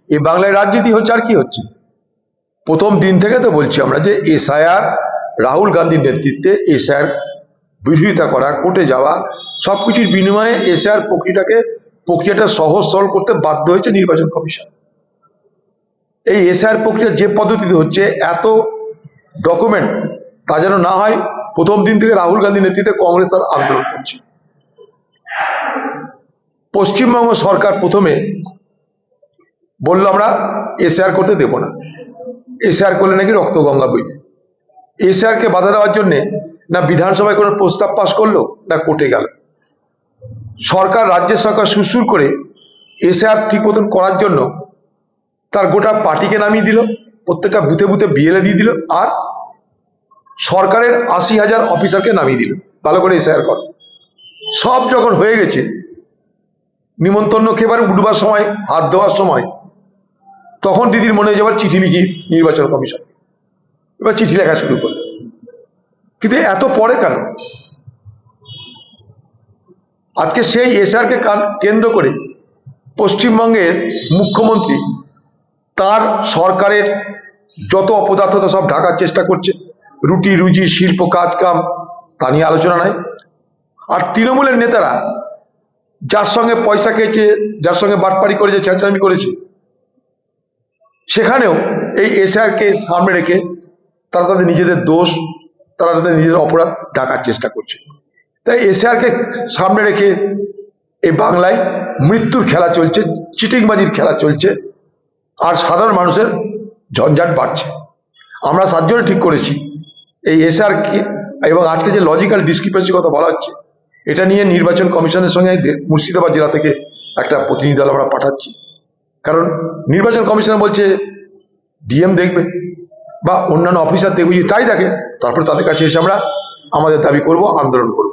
এই বাংলায় রাজনীতি হচ্ছে আর কি হচ্ছে? প্রথম দিন থেকে তো বলছি আমরা যে এসআইআর, রাহুল গান্ধীর নেতৃত্বে এসআইআর বিরোধিতা করা, কোর্টে যাওয়া, সবকিছুর বিনিময়ে এসআইআর প্রক্রিয়াটা সহজ সরল করতে বাধ্য হয়েছে নির্বাচন কমিশন। এই এসআইআর প্রক্রিয়া যে পদ্ধতিতে হচ্ছে, এত ডকুমেন্ট, তা যেন না হয়। প্রথম দিন থেকে রাহুল গান্ধীর নেতৃত্বে কংগ্রেস তার আন্দোলন করছে। পশ্চিমবঙ্গ সরকার প্রথমে বলল আমরা এসআইআর করতে দেব না, এসআইআর করলে নাকি রক্ত গঙ্গা বইবে। এসআইআর কে বাধা দেওয়ার জন্য না বিধানসভায় কোনো প্রস্তাব পাশ করলো, না কোর্টে গেল। সরকার, রাজ্যের সরকার সুরসুর করে এসআইআর ঠিক মতন করার জন্য তার গোটা পার্টিকে নামিয়ে দিল, প্রত্যেকটা বুথে বুথে বিএলএ দিয়ে দিল, আর সরকারের ৮০,০০০ অফিসারকে নামিয়ে দিল ভালো করে এসআইআর কর। সব যখন হয়ে গেছে, নিমন্ত্রণ খেবার উঠবার সময়, হাত দেওয়ার সময়, তখন দিদির মনে হয়ে যাবার চিঠি লিখি নির্বাচন কমিশন। এবার চিঠি লেখা শুরু করল। কিন্তু এত পরে কেন? আজকে সেই এসআইআরকে কেন্দ্র করে পশ্চিমবঙ্গের মুখ্যমন্ত্রী তার সরকারের যত অপদার্থতা সব ঢাকার চেষ্টা করছে। রুটি রুজি, শিল্প, কাজ কাম, তা নিয়ে আলোচনা নাই। আর তৃণমূলের নেতারা যার সঙ্গে পয়সা খেয়েছে, যার সঙ্গে বাটপাড়ি করেছে, ছেঁচড়ামি করেছে, সেখানেও এই এসআইআরকে সামনে রেখে তারা তাদের নিজেদের দোষ, তারা তাদের নিজেদের অপরাধ ঢাকার চেষ্টা করছে। তাই এসআইআরকে সামনে রেখে এই বাংলায় মৃত্যুর খেলা চলছে, চিটিংবাজির খেলা চলছে, আর সাধারণ মানুষের ঝঞ্ঝাট বাড়ছে। আমরা ৭ জনে ঠিক করেছি এই এসআইআরকে, এবং আজকে যে লজিক্যাল ডিসক্রিপেন্সির কথা বলা হচ্ছে, এটা নিয়ে নির্বাচন কমিশনের সঙ্গে মুর্শিদাবাদ জেলা থেকে একটা প্রতিনিধি দল আমরা পাঠাচ্ছি। কারণ নির্বাচন কমিশন বলছে ডিএম দেখবে বা অন্যান্য অফিসার দেখবে, তাই দেখে তারপর তাদের কাছে এসে আমরা আমাদের দাবি করব, আন্দোলন করব।